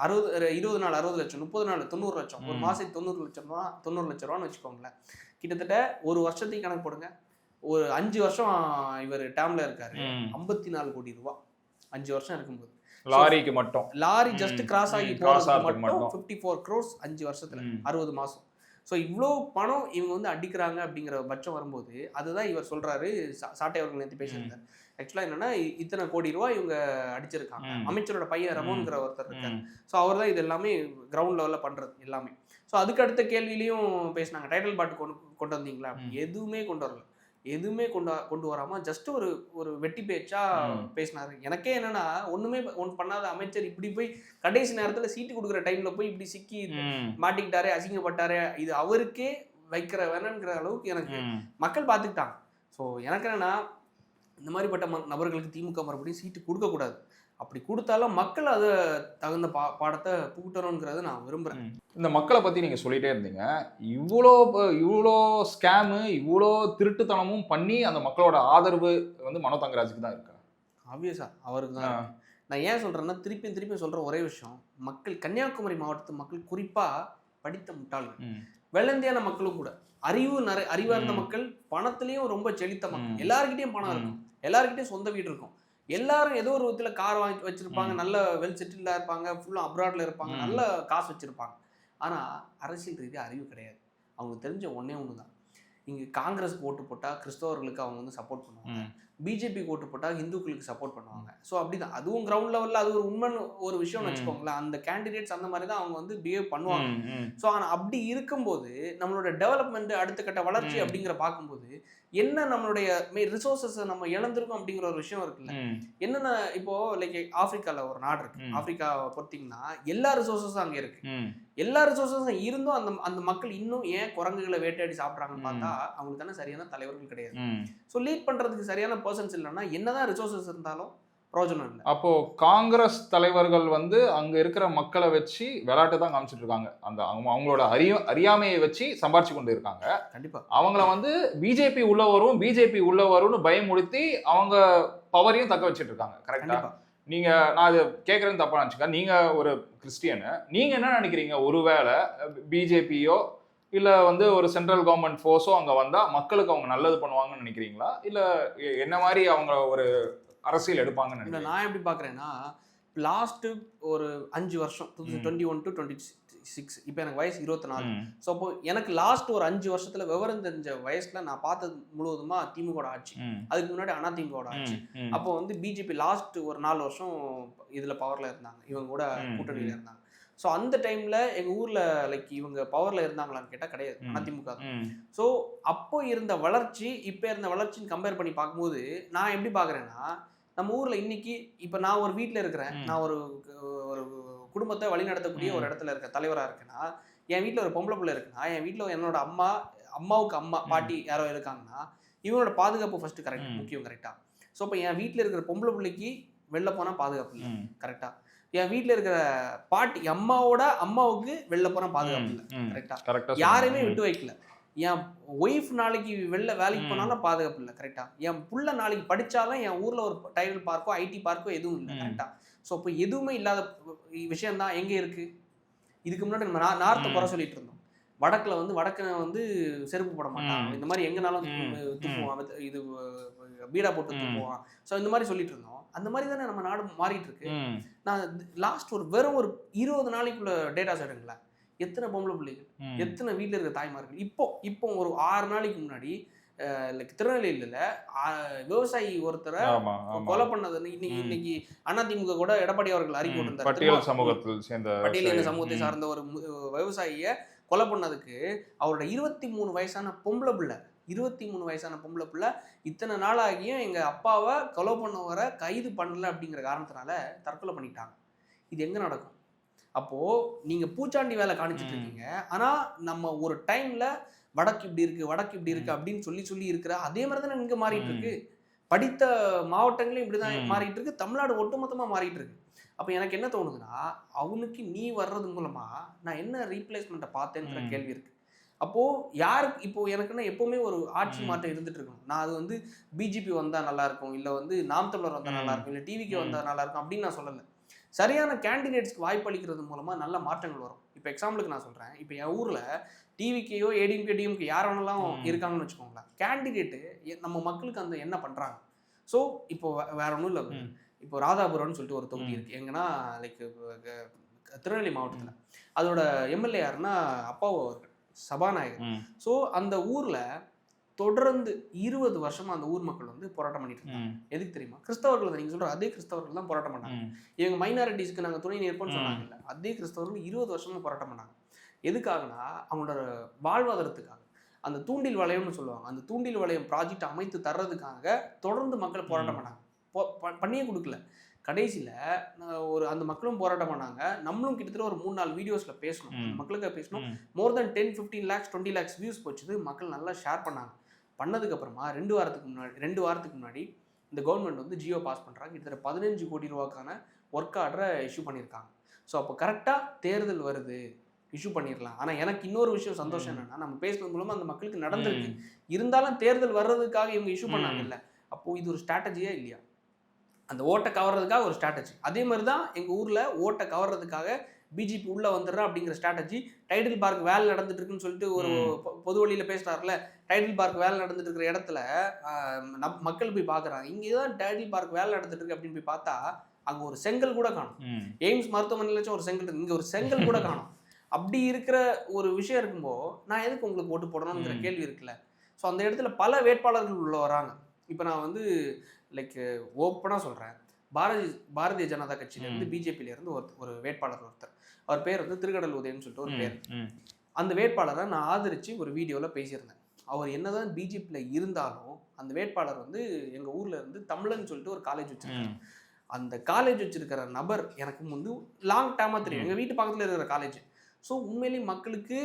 20 நாள் 60 லட்சம், 30 நாள் 90 லட்சம், ஒரு மாசத்துக்கு 90 லட்சம் ரூபா, 90 லட்ச ரூபான்னு வச்சுக்கோங்களேன். கிட்டத்தட்ட ஒரு வருஷத்துக்கு கணக்கு போடுங்க, ஒரு 5 வருஷம் இவர் டேர்ம்ல இருக்காரு, 54 கோடி ரூபா 5 வருஷம் இருக்கும்போது. லாரிக்கு மட்டும், லாரி ஜஸ்ட் கிராஸ் ஆகி போறதுக்கு மட்டும் 54 crores 5 வருஷத்துல, 60 மாசம். ஸோ இவ்வளோ பணம் இவங்க வந்து அடிக்கிறாங்க அப்படிங்கிற பட்சம் வரும்போது அதுதான் இவர் சொல்றாரு. சாட்டை அவர்கள் நேற்று பேசியிருந்தார். ஆக்சுவலாக என்னன்னா இத்தனை கோடி ரூபாய் இவங்க அடிச்சிருக்காங்க. அமைச்சரோட பையன் ரமோன்கிற ஒருத்தர் இருக்காரு. ஸோ அவர் தான் இது எல்லாமே கிரவுண்ட் லெவலில் பண்றது எல்லாமே. ஸோ அதுக்கு அடுத்த கேள்வியிலையும் பேசினாங்க, டைட்டில் பாட்டு கொண்டு வந்தீங்களா? எதுவுமே கொண்டு வரல. எதுவுமே கொண்டு வராம ஜஸ்ட் ஒரு வெட்டி பேச்சா பேசினாரு. எனக்கே என்னன்னா ஒண்ணுமே பண்ணாத அமைச்சர் இப்படி போய் கடைசி நேரத்துல சீட்டு கொடுக்குற டைம்ல போய் இப்படி சிக்கி மாட்டிக்கிட்டாரே, அசிங்கப்பட்டாரே, இது அவருக்கே வைக்கிற வேணுங்கிற அளவுக்கு எனக்கு மக்கள் பார்த்துக்கிட்டாங்க. ஸோ எனக்கு என்னன்னா இந்த மாதிரிப்பட்ட நபர்களுக்கு திமுக மறுபடியும் சீட்டு கொடுக்கக்கூடாது. அப்படி கொடுத்தாலும் மக்கள் அதை தகுந்த பாடத்தை புகுட்டணுங்கிறத நான் விரும்புகிறேன். இந்த மக்களை பற்றி நீங்கள் சொல்லிகிட்டே இருந்தீங்க. இவ்வளோ ஸ்கேமு, இவ்வளோ திருட்டுத்தனமும் பண்ணி அந்த மக்களோட ஆதரவு வந்து மனோ தங்கராஜுக்கு தான் இருக்கா? ஆப்வியஸா அவருக்கு தான். நான் ஏன் சொல்கிறேன்னா திருப்பி சொல்கிற ஒரே விஷயம், மக்கள் கன்னியாகுமரி மாவட்டத்து மக்கள் குறிப்பாக படித்த முட்டாள்கள், வெள்ளந்தியான மக்களும் கூட, அறிவார்ந்த மக்கள், பணத்துலேயும் ரொம்ப செழித்த மக்கள், எல்லாருக்கிட்டையும் பணம் இருக்கும், எல்லாருக்கிட்டையும் சொந்த வீடு இருக்கும், எல்லாரும் ஏதோ ஒரு விதத்தில் கார் வாங்கி வச்சிருப்பாங்க, நல்ல வெல் செட்டில்டாக இருப்பாங்க, ஃபுல்லாக அப்ராட்ல இருப்பாங்க, நல்ல காசு வச்சிருப்பாங்க. ஆனால் அரசியல் ரீதியாக அறிவு கிடையாது. அவங்களுக்கு தெரிஞ்ச ஒன்றே தான், இங்கே காங்கிரஸ்க்கு ஓட்டு போட்டால் கிறிஸ்தவர்களுக்கு அவங்க வந்து சப்போர்ட் பண்ணுவாங்க, பிஜேபிக்கு ஓட்டு போட்டால் ஹிந்துக்களுக்கு சப்போர்ட் பண்ணுவாங்க. ஸோ அப்படிதான், அதுவும் கிரவுண்ட் லெவலில் அது ஒரு உண்மைன்னு ஒரு விஷயம்னு வச்சுக்கோங்களேன். அந்த கேண்டிடேட்ஸ் அந்த மாதிரி தான் அவங்க வந்து பிஹேவ் பண்ணுவாங்க. ஸோ ஆனால் அப்படி இருக்கும்போது நம்மளோட டெவலப்மெண்ட், அடுத்த கட்ட வளர்ச்சி அப்படிங்கிற பார்க்கும்போது என்ன நம்மளுடைய ரிசோர்ஸஸ் நம்ம இழந்திருக்கோம் அப்படிங்கிற ஒரு விஷயம் இருக்குல்ல. என்னென்ன இப்போ லைக் ஆப்பிரிக்காவில் ஒரு நாடு இருக்கு, ஆப்பிரிக்காவை பொறுத்தீங்கன்னா எல்லா ரிசோர்ஸஸும் அங்கே இருக்கு. எல்லா ரிசோர்ஸஸும் இருந்தும் அந்த மக்கள் இன்னும் ஏன் குரங்குகளை வேட்டையாடி சாப்பிட்றாங்கன்னு பார்த்தா அவங்களுக்கு தானே சரியான தலைவர்கள் கிடையாது. ஸோ லீட் பண்றதுக்கு சரியான பர்சன்ஸ் இல்லைன்னா என்னதான் ரிசோர்ஸஸ் இருந்தாலும் பிரயோஜனம் இல்லை. அப்போ காங்கிரஸ் தலைவர்கள் வந்து அங்க இருக்கிற மக்களை வச்சு விளையாட்டு தான் காமிச்சிட்டு இருக்காங்க. அந்த அவங்களோட அறியாமையை வச்சு சம்பாரிச்சு கொண்டு இருக்காங்க. கண்டிப்பா அவங்கள வந்து பிஜேபி உள்ள வரும்னு பயமுறுத்தி அவங்க பவரையும் தக்க வச்சுட்டு இருக்காங்க. கரெக்டா? நீங்க, நான் அது கேட்கறேன்னு தப்பா நினைச்சுக்க, நீங்க ஒரு கிறிஸ்டியனு, நீங்க என்ன நினைக்கிறீங்க? ஒருவேளை பிஜேபியோ இல்ல வந்து ஒரு சென்ட்ரல் கவர்மெண்ட் ஃபோர்ஸோ அங்க வந்தா மக்களுக்கு அவங்க நல்லது பண்ணுவாங்கன்னு நினைக்கிறீங்களா? இல்ல என்ன மாதிரி அவங்க ஒரு அரசியல் எடுப்பாங்கன்னு நினைக்கிறேன். நான் எப்படி பார்க்குறேன்னா, லாஸ்ட்டு ஒரு 5 வருஷம் 2021 to 26, இப்போ எனக்கு வயசு 24. ஸோ அப்போ எனக்கு லாஸ்ட் ஒரு 5 வருஷத்துல விவரம் தெரிஞ்ச வயசுல நான் பார்த்தது முழுவதுமா திமுக ஆட்சி. அதுக்கு முன்னாடி அதிமுக ஆட்சி. அப்போ வந்து பிஜேபி லாஸ்ட் ஒரு 4 வருஷம் இதுல பவர்ல இருந்தாங்க, இவங்க கூட கூட்டணியில இருந்தாங்க. ஸோ அந்த டைம்ல எங்க ஊர்ல லைக் இவங்க பவர்ல இருந்தாங்களான்னு கேட்டால் கிடையாது, அதிமுக. ஸோ அப்போ இருந்த வளர்ச்சி இப்போ இருந்த வளர்ச்சின்னு கம்பேர் பண்ணி பார்க்கும்போது நான் எப்படி பார்க்குறேன்னா, நம்ம ஊர்ல இன்னைக்கு இப்போ நான் ஒரு வீட்டில் இருக்கிறேன், நான் ஒரு குடும்பத்தை வழிநடத்தக்கூடிய ஒரு இடத்துல இருக்க தலைவராக இருக்கேன்னா, என் வீட்டில் ஒரு பொம்பளை பிள்ளை இருக்குன்னா, என் வீட்டில் என்னோட அம்மாவுக்கு அம்மா பாட்டி யாரோ இருக்காங்கன்னா இவனோட பாதுகாப்பு ஃபர்ஸ்ட் கரெக்ட் முக்கியம். கரெக்டா? ஸோ இப்போ என் வீட்டில் இருக்கிற பொம்பளை பிள்ளைக்கு வெளில போனால் பாதுகாப்பு இல்லை. கரெக்டா? என் வீட்டில் இருக்கிற பாட்டி அம்மாவுக்கு வெளில போனால் பாதுகாப்பு இல்லை. கரெக்டா? யாரையுமே விட்டு வைக்கல. என் ஒய்ஃப் நாளைக்கு வெளில வேலைக்கு போனாலும் பாதுகாப்பு இல்லை. கரெக்டா? என் புள்ள நாளைக்கு படித்தாலும் என் ஊரில் ஒரு டைலர் பார்க்கோ ஐடி பார்க்கோ எதுவும் இல்லை. கரெக்டா? ஸோ இப்போ எதுவுமே இல்லாத விஷயம்தான் எங்கே இருக்கு. இதுக்கு முன்னாடி நம்ம நார்த்தை குறை சொல்லிட்டு இருந்தோம். வடக்கனை வந்து செருப்பு போட மாட்டான், இந்த மாதிரி எங்கனாலும் துப்புவான், இது பீடா போட்டு துப்புவான். ஸோ இந்த மாதிரி சொல்லிட்டு இருந்தோம். அந்த மாதிரி தானே நம்ம நாடு மாறிட்டு இருக்கு. நான் லாஸ்ட் வெறும் ஒரு 20 நாளைக்குள்ள டேட்டாஸ் எடுங்களேன், எத்தனை பொம்பளை பிள்ளைகள், எத்தனை வீட்டில் இருக்கிற தாய்மார்கள். இப்போ ஒரு 6 நாளைக்கு முன்னாடி லைக் திருநெல்வேலியில விவசாயி ஒருத்தரை கொலை பண்ணது இன்னைக்கு அதிமுக கூட எடப்பாடி அவர்கள் அறிக்கை போட்டிருந்தார். பட்டியல் சமூகத்தை சார்ந்த ஒரு விவசாயிய கொலை பண்ணதுக்கு அவரோட 23 வயசான பொம்பளை பிள்ளை இத்தனை நாளாகியும் எங்க அப்பாவை கொலை பண்ணவரை கைது பண்ணல அப்படிங்கிற காரணத்தினால தற்கொலை பண்ணிட்டாங்க. இது எங்க நடக்கும்? அப்போ நீங்க பூச்சாண்டி வேலை காணிச்சிட்டு இருக்கீங்க. ஆனா நம்ம ஒரு டைம்ல வடக்கு இப்படி இருக்கு அப்படின்னு சொல்லி இருக்கிற அதே மாதிரி தானே இங்க மாறிட்டு இருக்கு. படித்த மாவட்டங்களும் இப்படிதான் மாறிட்டு இருக்கு, தமிழ்நாடு ஒட்டுமொத்தமா மாறிட்டு இருக்கு. அப்போ எனக்கு என்ன தோணுதுன்னா, அவனுக்கு நீ வர்றது மூலமா நான் என்ன ரீப்ளேஸ்மெண்ட்டை பார்த்தேன்ற கேள்வி இருக்கு. அப்போ யாருக்கு இப்போ எனக்குன்னா எப்பவுமே ஒரு ஆட்சி மாற்றம் இருந்துட்டு இருக்கணும். நான் அது வந்து பிஜேபி வந்தா நல்லா இருக்கும், இல்லை வந்து நாம் தமிழர் வந்தா நல்லா இருக்கும், இல்லை டிவிக்கு வந்தா நல்லா இருக்கும் அப்படின்னு நான் சொல்லலை. சரியான கேண்டிடேட்ஸ்க்கு வாய்ப்பு அளிக்கிறது மூலமா நல்ல மாற்றங்கள் வரும். இப்போ எக்ஸாம்பிளுக்கு நான் சொல்றேன், இப்போ என் ஊர்ல டிவிக்கேயோ ஏடிஎம்கே டிஎம்கே யார் வேணாலும் இருக்காங்கன்னு வச்சுக்கோங்களேன். கேண்டிடேட்டு நம்ம மக்களுக்கு அந்த என்ன பண்றாங்க. ஸோ இப்போ வேற ஒன்றும் இல்லை. இப்போ ராதாபுரம்னு சொல்லிட்டு ஒரு தொகுதி இருக்கு எங்கன்னா, லைக் திருநெல்வேலி மாவட்டத்தில். அதோட எம்எல்ஏ யாருன்னா அப்பாவு அவர்கள், சபாநாயகர். ஸோ அந்த ஊர்ல தொடர்ந்து 20 வருஷமா அந்த ஊர் மக்கள் வந்து போராட்டம் பண்ணிட்டு இருக்காங்க. எதுக்கு தெரியுமா? கிறிஸ்தவர்கள், நீங்க சொல்ற அதே கிறிஸ்தவர்கள் தான் போராட்டம் பண்ணாங்க. இவங்க மைனாரிட்டிஸ்க்கு நாங்க துணை நிற்போம்னு சொன்னாங்கல்ல, அதே கிறிஸ்தவர்கள் 20 வருஷமா போராட்டம் பண்ணாங்க. எதுக்காகனா அவங்களோட வாழ்வாதாரத்துக்காக. அந்த தூண்டில் வளையம்னு சொல்லுவாங்க, அந்த தூண்டில் வளையம் ப்ராஜெக்ட் அமைத்து தர்றதுக்காக தொடர்ந்து மக்கள் போராட்டம் பண்ணாங்க. பண்ணியே கொடுக்கல. கடைசியில் அந்த மக்களும் போராட்டம் பண்ணாங்க. நம்மளும் கிட்டத்தட்ட ஒரு 3-4 வீடியோஸில் பேசணும், மக்களுக்கு பேசணும். மோர் தென் 10-15 lakhs 20 lakhs வியூஸ் போச்சுது. மக்கள் நல்லா ஷேர் பண்ணாங்க. பண்ணதுக்கப்புறமா 2 வாரத்துக்கு முன்னாடி இந்த கவர்மெண்ட் வந்து ஜியோ பாஸ் பண்ணுறாங்க. கிட்டத்தட்ட 15 கோடி ரூபாய்க்கான ஒர்க் ஆர்டரை இஷ்யூ பண்ணியிருக்காங்க. ஸோ அப்போ கரெக்டாக தேர்தல் வருது, இஷ்யூ பண்ணிடலாம். ஆனால் எனக்கு இன்னொரு விஷயம் சந்தோஷம் என்னன்னா, நம்ம பேசுறது மூலமாக அந்த மக்களுக்கு நடந்திருக்கு. இருந்தாலும் தேர்தல் வர்றதுக்காக இவங்க இஷ்யூ பண்ணாங்கல்ல, அப்போது இது ஒரு ஸ்ட்ராட்டஜியா இல்லையா? அந்த ஓட்டை கவர்றதுக்காக ஒரு ஸ்ட்ராட்டஜி. அதே மாதிரி தான் எங்கள் ஊரில் ஓட்டை கவர்றதுக்காக பிஜேபி உள்ளே வந்துடுறா அப்படிங்கிற ஸ்ட்ராட்டஜி. டைட்டில் பார்க் வேலை நடந்துட்டு இருக்குன்னு சொல்லிட்டு ஒரு பொது வழியில் பேசுகிறாருல, டைட்டில் பார்க் வேலை நடந்துட்டு இருக்கிற இடத்துல மக்கள் போய் பார்க்குறாங்க. இங்கே தான் டைட்டில் பார்க் வேலை நடந்துட்டு இருக்கு அப்படின்னு போய் பார்த்தா அங்கே ஒரு செங்கல் கூட காணும். எய்ம்ஸ் மருத்துவமனையில ஒரு செங்கல் இருக்கு, இங்கே ஒரு செங்கல் கூட காணும். அப்படி இருக்கிற ஒரு விஷயம் இருக்கும்போது நான் எதுக்கு உங்களுக்கு ஓட்டு போடணுங்கிற கேள்வி இருக்குல்ல. ஸோ அந்த இடத்துல பல வேட்பாளர்கள் உள்ள வராங்க. இப்போ நான் வந்து லைக் ஓப்பனாக சொல்கிறேன், பாரதிய ஜனதா கட்சியிலேருந்து பிஜேபியிலேருந்து ஒரு வேட்பாளர் ஒருத்தர், அவர் பேர் வந்து திருக்கடல் உதயன்னு சொல்லிட்டு ஒரு பேர். அந்த வேட்பாளரை நான் ஆதரித்து ஒரு வீடியோவில் பேசியிருந்தேன். அவர் என்னதான் பிஜேபியில் இருந்தாலும் அந்த வேட்பாளர் வந்து எங்கள் ஊரில் இருந்து தமிழன் சொல்லிட்டு ஒரு காலேஜ் வச்சுருக்காரு. அந்த காலேஜ் வச்சிருக்கிற நபர் எனக்கு வந்து லாங் டைமாக தெரியும், எங்கள் வீட்டு பக்கத்தில் இருக்கிற காலேஜ். ஸோ உண்மையிலேயே மக்களுக்கு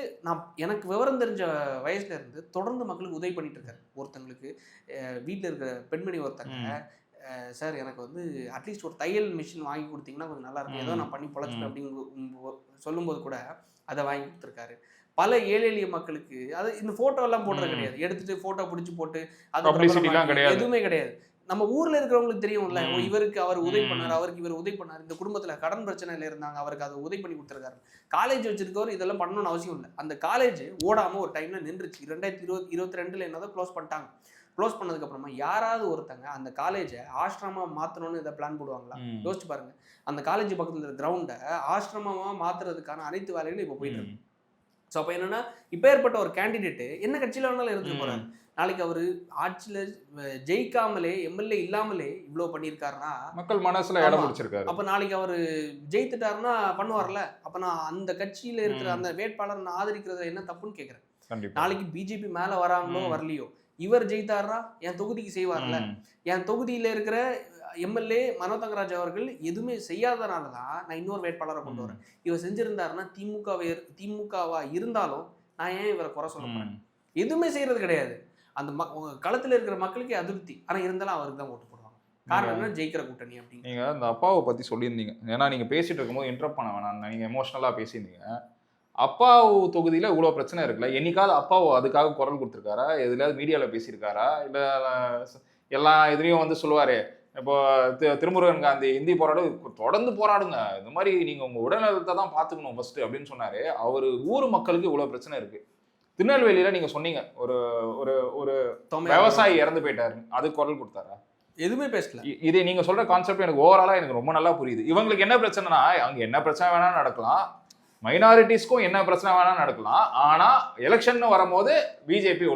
எனக்கு விவரம் தெரிஞ்ச வயசுல இருந்து தொடர்ந்து மக்களுக்கு உதவி பண்ணிட்டு இருக்காரு. ஒருத்தங்களுக்கு வீட்டில் இருக்கிற பெண்மணி ஒருத்தங்க, சார் எனக்கு வந்து அட்லீஸ்ட் ஒரு தையல் மிஷின் வாங்கி கொடுத்தீங்கன்னா கொஞ்சம் நல்லா இருக்கும், ஏதோ நான் பண்ணி பொழைச்சிப்பேன் அப்படின்னு சொல்லும்போது கூட அதை வாங்கி கொடுத்துருக்காரு. பல ஏழை எளிய மக்களுக்கு அது இந்த ஃபோட்டோ எல்லாம் போடுறது கிடையாது, எடுத்துட்டு ஃபோட்டோ பிடிச்சி போட்டு அது எதுவுமே கிடையாது. நம்ம ஊர்ல இருக்கிறவங்களுக்கு தெரியும்ல, இவருக்கு அவர் உதவி பண்ணாரு, அவருக்கு இவர் உதவி பண்ணாரு, இந்த குடும்பத்துல கடன் பிரச்சனையில இருந்தாங்க, அவருக்கு அதை உதவி பண்ணி கொடுத்துருக்காரு. காலேஜ் வச்சிருக்கவர் இதெல்லாம் பண்ணணும்னு அவசியம் இல்லை. அந்த காலேஜ் ஓடாம ஒரு டைம்ல நின்றுச்சு. 2022 என்னதான் க்ளோஸ் பண்ணிட்டாங்க. க்ளோஸ் பண்ணதுக்கு அப்புறமா யாராவது ஒருத்தங்க அந்த காலேஜை ஆசிரமா மாத்தணும்னு இதை பிளான் போடுவாங்களா? யோசிச்சு பாருங்க. அந்த காலேஜ் பக்கத்துல இருக்கிற கிரவுண்டை ஆசிரமமா மாத்துறதுக்கான அனைத்து வேலைகளும் இப்போ போயிட்டு இருக்கு. ஸோ அப்போ என்னன்னா, இப்போ ஏற்பட்ட ஒரு கேண்டிடேட்டு என்ன கட்சியில் வேணாலும் இருந்துட்டு போறாரு. நாளைக்கு அவர் ஆட்சியில் ஜெயிக்காமலே எம்எல்ஏ இல்லாமலே இவ்வளோ பண்ணியிருக்காருன்னா மக்கள் மனசுல இடம் பிடிச்சிருக்காரு. அப்போ நாளைக்கு அவர் ஜெயித்துட்டாருன்னா பண்ணுவார்ல. அப்போ நான் அந்த கட்சியில் இருக்கிற அந்த வேட்பாளர் நான் ஆதரிக்கிறதுல என்ன தப்புன்னு கேட்குறேன். நாளைக்கு பிஜேபி மேலே வராங்களோ வரலையோ, இவர் ஜெயித்தாருன்னா என் தொகுதிக்கு செய்வார்ல. என் தொகுதியில் இருக்கிற எம்எல்ஏ மனோ தங்கராஜ் அவர்கள் எதுவுமே செய்யாதனால தான் நான் இன்னொரு வேட்பாளரை கொண்டு வரேன். இவர் செஞ்சிருந்தாருன்னா திமுகவா இருந்தாலும் நான் ஏன் இவரை குறை சொல்ல போறேன்? எதுவுமே செய்யறது கிடையாது. அந்த களத்தில் இருக்கிற மக்களுக்கே அதிருப்தி. ஆனால் இருந்தாலும் அவருக்கு தான் ஓட்டு போடுவாங்க. காரணம் என்ன? ஜெயிக்கிற கூட்டணி அப்படின்னு. நீங்கள் அந்த அப்பாவை பற்றி சொல்லியிருந்தீங்க. ஏன்னா நீங்கள் பேசிட்டு இருக்கும்போது இன்டரப்ட் பண்ண வேணாம், நீங்கள் எமோஷனலாக பேசியிருந்தீங்க. அப்பாவு தொகுதியில் இவ்வளோ பிரச்சனை இருக்குல்ல, என்னைக்காவது அப்பாவு அதுக்காக குரல் கொடுத்துருக்காரா? எதுலையாவது மீடியாவில் பேசியிருக்காரா? இல்லை எல்லா இதுலேயும் வந்து சொல்லுவார், இப்போ திருமுருகன் காந்தி இந்தி போராட்டம் தொடர்ந்து போராடுங்க, இந்த மாதிரி நீங்கள் உங்கள் உடல்நலத்தை தான் பார்த்துக்கணும் ஃபர்ஸ்ட் அப்படின்னு சொன்னார். அவர் ஊர் மக்களுக்கு இவ்வளோ பிரச்சனை இருக்குது. திருநெல்வேலியில நீங்க சொன்னீங்க ஒரு ஒரு ஒரு விவசாயி இறந்து போயிட்டாரு, அது குரல் கொடுத்தாரா? எதுவுமே பேசல. இது நீங்க சொல்ற கான்செப்ட் எனக்கு ஓவராலா எனக்கு ரொம்ப நல்லா புரியுது. இவங்களுக்கு என்ன பிரச்சனைனா, அங்க என்ன பிரச்சனை வேணா நடக்கலாம், மைனாரிட்டிஸ்க்கும் என்ன பிரச்சனை வேணா நடக்கலாம், ஆனா எலெக்ஷன் வரும்போது பிஜேபி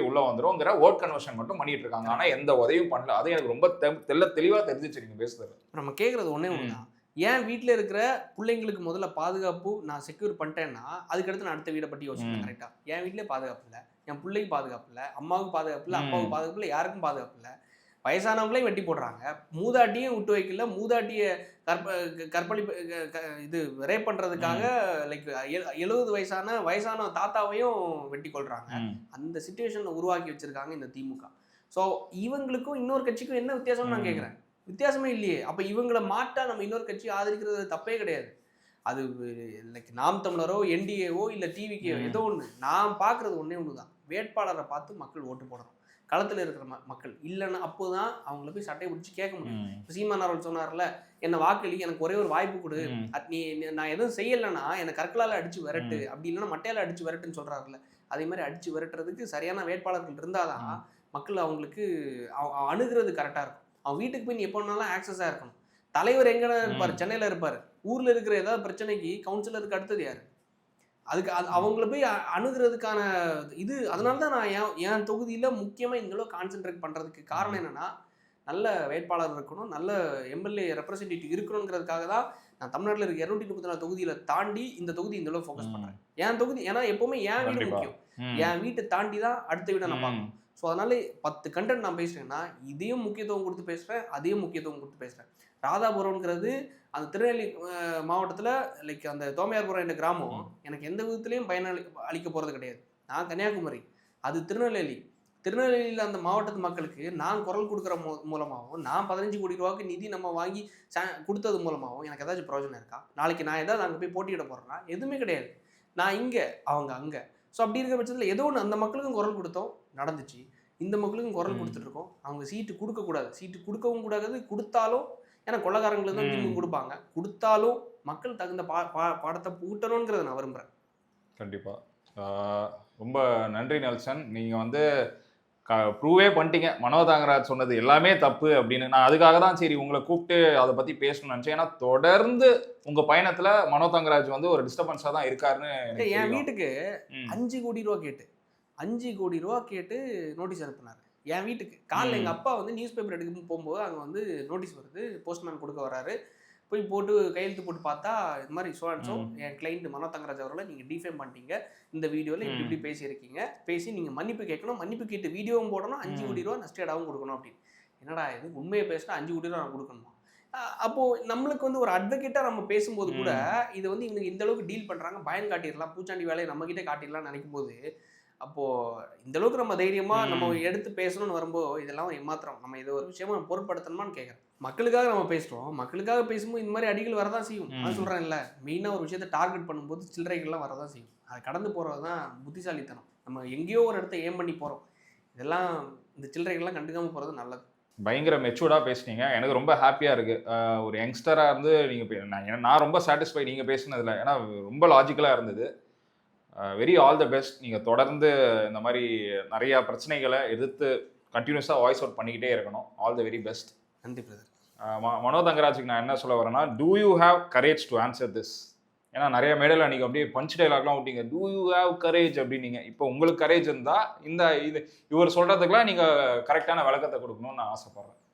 உள்ள வந்துரும்ங்கிற ஓட் கன்வர்ஷன் மட்டும் பண்ணிட்டு இருக்காங்க. ஆனா எந்த உதவியும் பண்ணல. அது எனக்கு ரொம்ப தெளிவா தெரிஞ்சிச்சு நீங்க பேசுறது. நம்ம கேட்கறது ஒன்னே ஒண்ணுதான், ஏன் வீட்டில் இருக்கிற பிள்ளைங்களுக்கு முதல்ல பாதுகாப்பு நான் செக்யூர் பண்ணிட்டேன்னா அதுக்கடுத்து நான் அடுத்த வீடை பற்றி யோசிப்பேன். கரெக்டாக என் வீட்டிலே பாதுகாப்பு இல்லை, என் பிள்ளைக்கு பாதுகாப்பு இல்லை, அம்மாவுக்கு பாதுகாப்பு இல்லை, அப்பாவுக்கு பாதுகாப்பு இல்லை, யாருக்கும் பாதுகாப்பு இல்லை. வயசானவங்களையும் வெட்டி போடுறாங்க, மூதாட்டியும் விட்டு வைக்கல, மூதாட்டியை கற்பழிப்பு இது ரேப் பண்ணுறதுக்காக லைக் 70 வயசான தாத்தாவையும் வெட்டி கொள்றாங்க. அந்த சிச்சுவேஷனை உருவாக்கி வச்சிருக்காங்க இந்த திமுக. ஸோ இவங்களுக்கும் இன்னொரு கட்சிக்கும் என்ன வித்தியாசம்னு நான் கேட்குறேன். வித்தியாசமே இல்லையே. அப்போ இவங்களை மாட்டா நம்ம இன்னொரு கட்சி ஆதரிக்கிறது தப்பே கிடையாது. அது லைக் நாம் தமிழரோ என்டிஏவோ இல்லை டிவிக்கோ ஏதோ ஒன்று. நான் பார்க்குறது ஒன்றே ஒன்று தான், வேட்பாளரை பார்த்து மக்கள் ஓட்டு போடணும். களத்தில் இருக்கிற மக்கள் இல்லைன்னா அப்போதான் அவங்கள போய் சட்டையை பிடிச்சி கேட்க முடியும். சீமான் அவர்கள் சொன்னார்ல, என்ன வாக்களி, எனக்கு ஒரே ஒரு வாய்ப்பு கொடு, நான் எதுவும் செய்யலைன்னா என்னை கற்களால் அடிச்சு விரட்டு, அப்படி இல்லைன்னா மட்டையால் அடிச்சு விரட்டுன்னு சொல்றாருல்ல, அதே மாதிரி அடிச்சு விரட்டுறதுக்கு சரியான வேட்பாளர்கள் இருந்தாதான் மக்கள் அவங்களுக்கு அணுகிறது கரெக்டாக இருக்கும். அவன் வீட்டுக்கு போய் நீ எப்போ வேணாலும் ஆக்சஸாக இருக்கணும். தலைவர் எங்கே இருப்பார்? சென்னையில் இருப்பார். ஊரில் இருக்கிற ஏதாவது பிரச்சனைக்கு கவுன்சிலருக்கு அடுத்தது யார்? அதுக்கு அவங்கள போய் அணுகிறதுக்கான இது. அதனால தான் நான் என் தொகுதியில் முக்கியமாக இந்த அளவு கான்சென்ட்ரேட் பண்ணுறதுக்கு காரணம் என்னென்னா, நல்ல வேட்பாளர் இருக்கணும், நல்ல எம்எல்ஏ ரெப்ரசன்டேட்டிவ் இருக்கணுங்கிறதுக்காக தான் நான் தமிழ்நாட்டில் இருக்க 234 தொகுதியில் தாண்டி இந்த தொகுதி இந்த அளவு ஃபோக்கஸ் பண்ணுறேன். என் தொகுதி, ஏன்னா எப்போவுமே என் வீடு முக்கியம். என் வீட்டை தாண்டி தான் அடுத்த வீடை நான் பார்க்கணும். ஸோ அதனால 10 கண்டென்ட் நான் பேசுகிறேன்னா இதையும் முக்கியத்துவம் கொடுத்து பேசுகிறேன், அதையும் முக்கியத்துவம் கொடுத்து பேசுகிறேன். ராதாபுரம்ங்கிறது அந்த திருநெல்வேலி மாவட்டத்தில் லைக் அந்த தோமையார்புரம் என்ற கிராமம் எனக்கு எந்த விதத்துலையும் அளிக்க போகிறது கிடையாது. நான் கன்னியாகுமரி, அது திருநெல்வேலியில் அந்த மாவட்டத்து மக்களுக்கு நான் குரல் கொடுக்குற மூலமாகவும் நான் 15 கோடி ரூபாய்க்கு நிதி நம்ம வாங்கி கொடுத்தது மூலமாகவும் எனக்கு ஏதாச்சும் பிரயோஜனம் இருக்கா? நாளைக்கு நான் ஏதாவது அங்கே போய் போட்டியிட போகிறேன்னா எதுவுமே கிடையாது. நான் இங்கே, அவங்க அங்கே. ஸோ அப்படி இருக்கிற பட்சத்தில் ஏதோ ஒன்று அந்த மக்களுக்கும் குரல் கொடுத்தோம், நடந்துச்சு. இந்த மக்களுக்கும் குரல் கொடுத்துட்ருக்கோம். அவங்க சீட்டு கொடுக்கக்கூடாது, சீட்டு கொடுக்கவும் கூடாது. கொடுத்தாலும் ஏன்னா கொள்ளக்காரங்களுக்கு தான் திமுக கொடுப்பாங்க. கொடுத்தாலும் மக்கள் தகுந்த பாடத்தை பூட்டணுங்கிறத நான் விரும்புகிறேன். கண்டிப்பாக. ரொம்ப நன்றி நெல்சன். நீங்கள் வந்து ப்ரூவே பண்ணிட்டீங்க மனோ தங்கராஜ் சொன்னது எல்லாமே தப்பு அப்படின்னு. நான் அதுக்காக தான் சரி உங்களை கூப்பிட்டு அதை பற்றி பேசணும்னு நினச்சேன். ஏன்னா தொடர்ந்து உங்கள் பயணத்தில் மனோ தங்கராஜ் வந்து ஒரு டிஸ்டர்பன்ஸாக தான் இருக்காருன்னு. என் வீட்டுக்கு 5 கோடி ரூபா கேட்டு 5 கோடி ரூபா கேட்டு நோட்டீஸ் அனுப்புனார் என் வீட்டுக்கு. காலையில் எங்கள் அப்பா வந்து நியூஸ் பேப்பர் எடுக்க போகும்போது அங்கே வந்து நோட்டீஸ் வருது, போஸ்ட்மேன் கொடுக்க வராரு. போய் போட்டு கையெழுத்து போட்டு பார்த்தா இது மாதிரி ஸோ என் கிளைண்ட் மனோ தங்கராஜ் அவர்களை நீங்கள் டிஃபேம் பண்ணிட்டீங்க, இந்த வீடியோவில் இப்படி பேசியிருக்கீங்க, பேசி நீங்கள் மன்னிப்பு கேட்கணும், மன்னிப்பு கேட்டு வீடியோவும் போடணும், 5 கோடி ரூபா நஷ்டேடாவும் கொடுக்கணும் அப்படின்னு. என்னடா இது, உண்மையை பேசினா 5 கோடி ரூபா நான் கொடுக்கணுமா? அப்போது நம்மளுக்கு வந்து ஒரு அட்வொகேட்டாக நம்ம பேசும்போது கூட இதை வந்து இவங்க இந்த அளவுக்கு டீல் பண்ணுறாங்க, பயன் காட்டிடலாம், பூச்சாண்டி வேலையை நம்மகிட்டே காட்டிடலாம்னு நினைக்கும் போது, அப்போது இந்த அளவுக்கு நம்ம தைரியமாக நம்ம எடுத்து பேசணும்னு வரும்போது இதெல்லாம் ஒரு ஏமாத்திரம். நம்ம இதை ஒரு விஷயமா பொருட்படுத்தணுமான்னு கேட்குறேன். மக்களுக்காக நம்ம பேசுகிறோம், மக்களுக்காக பேசும்போது இந்த மாதிரி அடிகள் வரதான் செய்யும். நான் சொல்கிறேன் இல்லை, மெயினாக ஒரு விஷயத்தை டார்கெட் பண்ணும்போது சில்லறைகள்லாம் வரதான் செய்யும். அதை கடந்து போகிறது தான் புத்திசாலித்தனம். நம்ம எங்கேயோ ஒரு இடத்த ஏம் பண்ணி போகிறோம். இதெல்லாம் இந்த சில்லறைகள்லாம் கண்டுக்காமல் போகிறது நல்லது. பயங்கர மெச்சூர்டாக பேசுனீங்க. எனக்கு ரொம்ப ஹாப்பியாக இருக்குது. ஒரு யங்ஸ்டராக இருந்து நீங்கள் நான் ரொம்ப சாட்டிஸ்ஃபை நீங்கள் பேசுனதில். ஏன்னா ரொம்ப லாஜிக்கலாக இருந்தது. Very all the best. நீங்கள் தொடர்ந்து இந்த மாதிரி நிறையா பிரச்சனைகளை எதிர்த்து கண்டினியூஸாக வாய்ஸ் அவுட் பண்ணிக்கிட்டே இருக்கணும். All the very best. நன்றி பிரதர். மனோ தங்கராஜுக்கு நான் என்ன சொல்ல வரேன்னா, do you have courage to answer this? ஏன்னா நிறைய மேடையில் நீங்கள் அப்படியே பஞ்ச் டைலாக்லாம் விட்டீங்க, டூ யூ ஹேவ் கரேஜ் அப்படின்னீங்க. இப்போ உங்களுக்கு கரேஜ் இருந்தால் இவர் சொல்கிறதுக்கெலாம் நீங்கள் கரெக்டான விளக்கத்தை கொடுக்கணும்னு நான் ஆசைப்பட்றேன்.